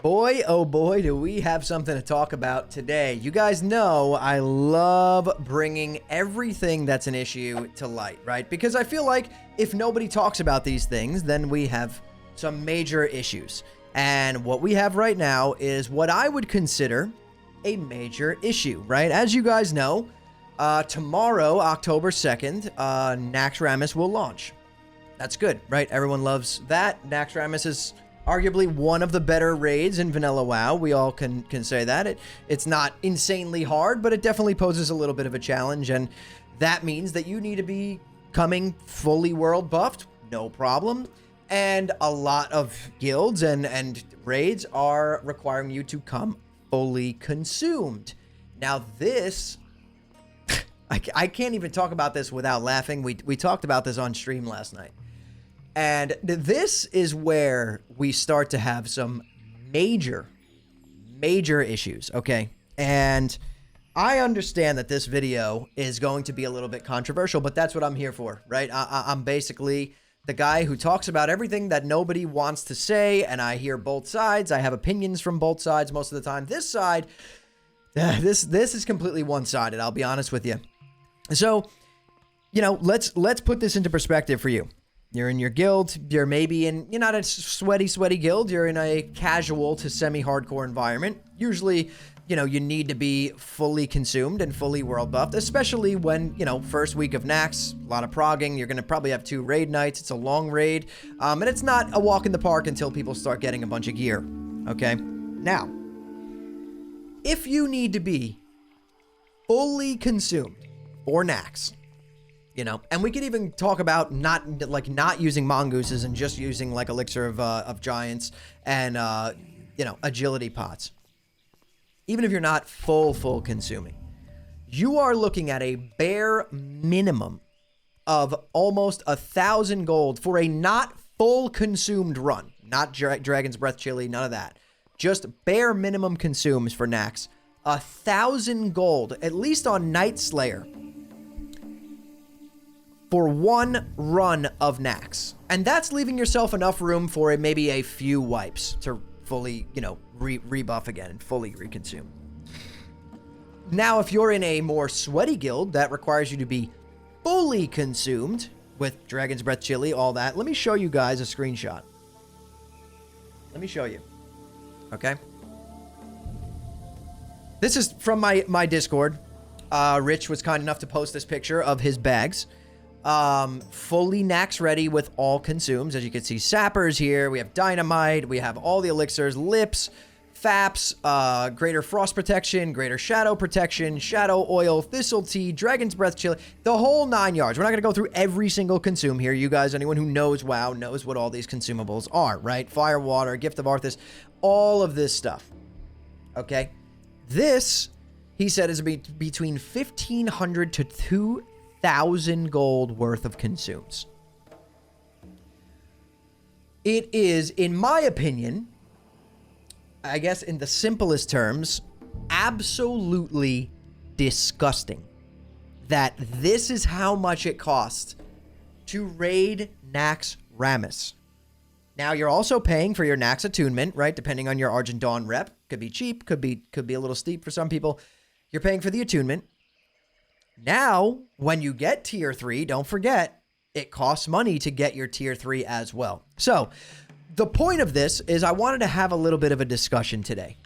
Boy, oh boy, do we have something to talk about today. You guys know I love bringing everything that's an issue to light, right? Because I feel like if nobody talks about these things, then we have some major issues. And what we have right now is what I would consider a major issue, right? As you guys know, tomorrow, October 2nd, Naxxramas will launch. That's good, right? Everyone loves that. Naxxramas is arguably one of the better raids in Vanilla WoW. We all can say that. It's not insanely hard, but it definitely poses a little bit of a challenge, and that means that you need to be coming fully world buffed, no problem. And a lot of guilds and raids are requiring you to come fully consumed. Now this, I can't even talk about this without laughing. We talked about this on stream last night. And this is where we start to have some major issues, okay? And I understand that this video is going to be a little bit controversial, but that's what I'm here for, right? I'm basically the guy who talks about everything that nobody wants to say, and I hear both sides. I have opinions from both sides most of the time. This side, this is completely one-sided, I'll be honest with you. So, you know, let's put this into perspective for you. You're in your guild, you're not a sweaty guild, you're in a casual to semi-hardcore environment. Usually, you know, you need to be fully consumed and fully world buffed, especially when, you know, first week of Nax, a lot of progging, you're going to probably have 2 raid nights, it's a long raid, and it's not a walk in the park until people start getting a bunch of gear, okay? Now, if you need to be fully consumed for Nax, you know, and we could even talk about not using mongooses and just using like elixir of giants and you know, agility pots. Even if you're not full consuming, you are looking at a bare minimum of almost 1,000 gold for a not full consumed run. Not Dragon's Breath chili, none of that. Just bare minimum consumes for Nax. 1,000 gold, at least on Night Slayer, for one run of Nax. And that's leaving yourself enough room for maybe a few wipes to fully, you know, rebuff again and fully reconsume. Now, if you're in a more sweaty guild that requires you to be fully consumed with Dragon's Breath chili, all that, let me show you guys a screenshot. Let me show you. Okay? This is from my Discord. Rich was kind enough to post this picture of his bags. Fully Nax ready with all consumes. As you can see, sappers here. We have dynamite. We have all the elixirs, lips, faps, greater frost protection, greater shadow protection, shadow oil, thistle tea, dragon's breath chili, the whole 9 yards. We're not going to go through every single consume here. You guys, anyone who knows WoW knows what all these consumables are, right? Fire, water, gift of Arthas, all of this stuff. Okay. This, he said, is between 1,500 to 2,000 gold worth of consumes. It is, in my opinion, I guess in the simplest terms, absolutely disgusting that this is how much it costs to raid Naxxramas. Now, you're also paying for your Nax attunement, right? Depending on your Argent Dawn rep. Could be cheap, could be a little steep for some people. You're paying for the attunement. Now, when you get tier 3, don't forget, it costs money to get your tier 3 as well. So, the point of this is I wanted to have a little bit of a discussion today.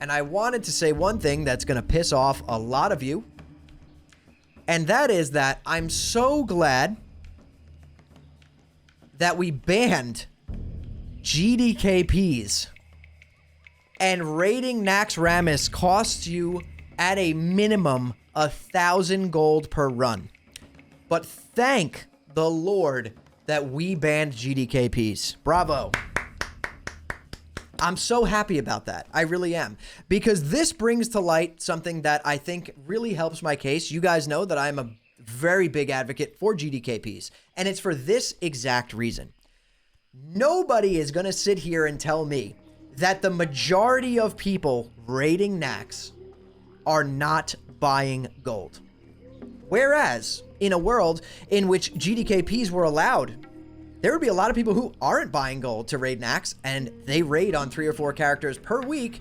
And I wanted to say one thing that's going to piss off a lot of you. And that is that I'm so glad that we banned GDKPs. And raiding Naxxramas costs you at a minimum 1,000 gold per run. But thank the Lord that we banned GDKPs. Bravo. I'm so happy about that. I really am. Because this brings to light something that I think really helps my case. You guys know that I'm a very big advocate for GDKPs. And it's for this exact reason. Nobody is going to sit here and tell me that the majority of people raiding Nax are not buying gold. Whereas, in a world in which GDKPs were allowed, there would be a lot of people who aren't buying gold to raid Nax, and they raid on 3 or 4 characters per week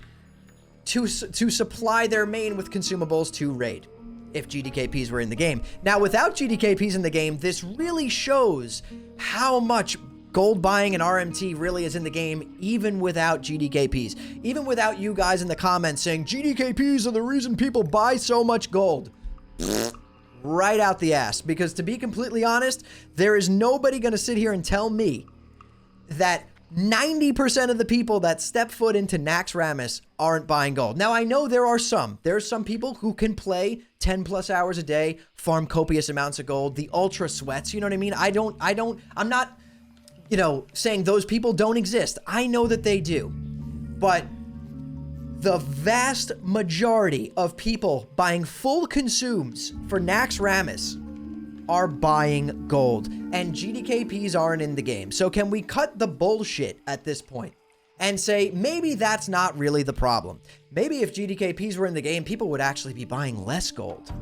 to supply their main with consumables to raid if GDKPs were in the game. Now, without GDKPs in the game, this really shows how much gold buying and RMT really is in the game, even without GDKPs. Even without you guys in the comments saying, GDKPs are the reason people buy so much gold. Right out the ass. Because to be completely honest, there is nobody going to sit here and tell me that 90% of the people that step foot into Nax Rammus aren't buying gold. Now, I know there are some. There are some people who can play 10 plus hours a day, farm copious amounts of gold, the ultra sweats, you know what I mean? I'm not, you know, saying those people don't exist. I know that they do. But the vast majority of people buying full consumes for Nax Rammus are buying gold, and GDKPs aren't in the game. So can we cut the bullshit at this point and say maybe that's not really the problem? Maybe if GDKPs were in the game, people would actually be buying less gold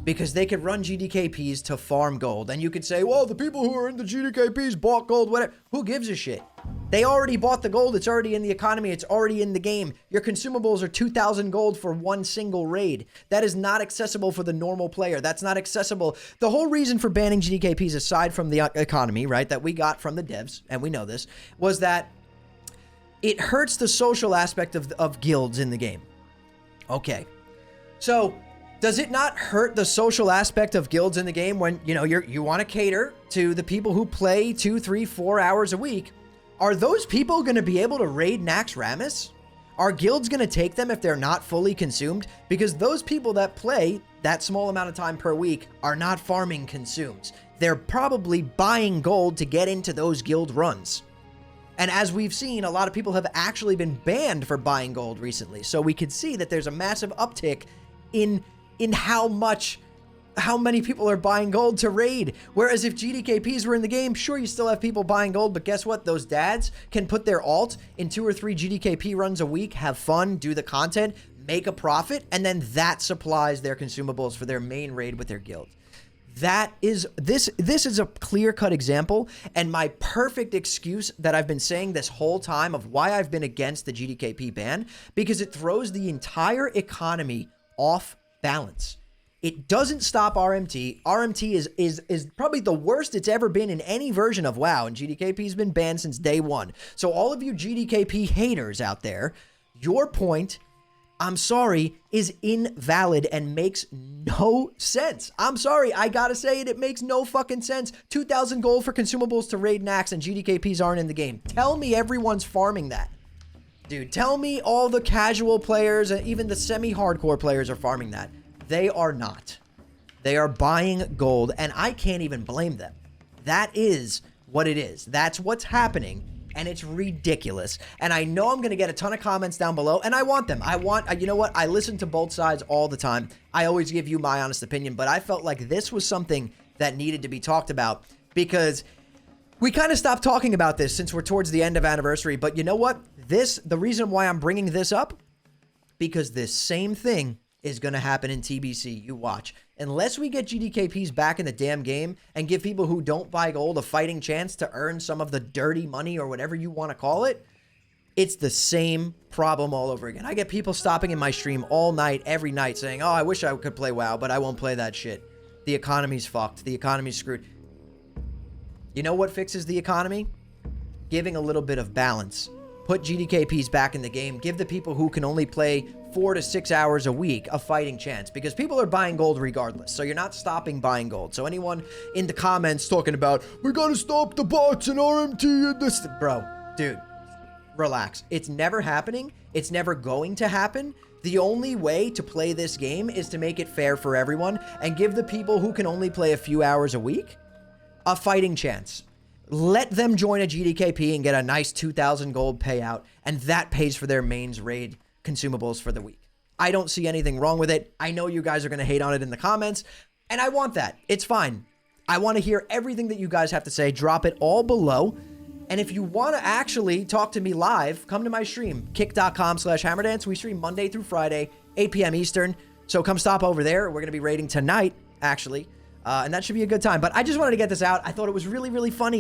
because they could run GDKPs to farm gold. And you could say, well, the people who are in the GDKPs bought gold, whatever. Who gives a shit? They already bought the gold. It's already in the economy. It's already in the game. Your consumables are 2,000 gold for one single raid. That is not accessible for the normal player. That's not accessible. The whole reason for banning GDKPs, aside from the economy, right, that we got from the devs, and we know this, was that it hurts the social aspect of guilds in the game. Okay. So does it not hurt the social aspect of guilds in the game when, you know, you want to cater to the people who play 2, 3, 4 hours a week? Are those people going to be able to raid Nax Rammus? Are guilds going to take them if they're not fully consumed? Because those people that play that small amount of time per week are not farming consumes. They're probably buying gold to get into those guild runs. And as we've seen, a lot of people have actually been banned for buying gold recently. So we could see that there's a massive uptick in how many people are buying gold to raid. Whereas if GDKPs were in the game, sure, you still have people buying gold, but guess what? Those dads can put their alt in 2 or 3 GDKP runs a week, have fun, do the content, make a profit, and then that supplies their consumables for their main raid with their guild. This is a clear-cut example, and my perfect excuse that I've been saying this whole time of why I've been against the GDKP ban, because it throws the entire economy off balance. It doesn't stop RMT. RMT is probably the worst it's ever been in any version of WoW, and GDKP's been banned since day one. So all of you GDKP haters out there, your point, I'm sorry, is invalid and makes no sense. I'm sorry, I gotta say it, it makes no fucking sense. 2,000 gold for consumables to raid Nax and GDKPs aren't in the game. Tell me everyone's farming that. Dude, tell me all the casual players and even the semi-hardcore players are farming that. They are not. They are buying gold, and I can't even blame them. That is what it is. That's what's happening, and it's ridiculous. And I know I'm going to get a ton of comments down below, and I want them. You know what? I listen to both sides all the time. I always give you my honest opinion, but I felt like this was something that needed to be talked about because we kind of stopped talking about this since we're towards the end of anniversary. But you know what? The reason why I'm bringing this up, because this same thing is going to happen in TBC. You watch. Unless we get GDKPs back in the damn game and give people who don't buy gold a fighting chance to earn some of the dirty money or whatever you want to call it, it's the same problem all over again. I get people stopping in my stream all night, every night, saying, oh, I wish I could play WoW, but I won't play that shit. The economy's fucked. The economy's screwed. You know what fixes the economy? Giving a little bit of balance. Put GDKPs back in the game. Give the people who can only play 4 to 6 hours a week a fighting chance, because people are buying gold regardless. So you're not stopping buying gold. So anyone in the comments talking about, we gotta stop the bots and RMT and this, bro, dude, relax. It's never happening. It's never going to happen. The only way to play this game is to make it fair for everyone and give the people who can only play a few hours a week a fighting chance. Let them join a GDKP and get a nice 2,000 gold payout, and that pays for their mains raid consumables for the week. I don't see anything wrong with it. I know you guys are going to hate on it in the comments, and I want that. It's fine. I want to hear everything that you guys have to say. Drop it all below. And if you want to actually talk to me live, come to my stream, kick.com/hammerdance. We stream Monday through Friday, 8 p.m. Eastern. So come stop over there. We're going to be raiding tonight, actually. And that should be a good time. But I just wanted to get this out. I thought it was really, really funny.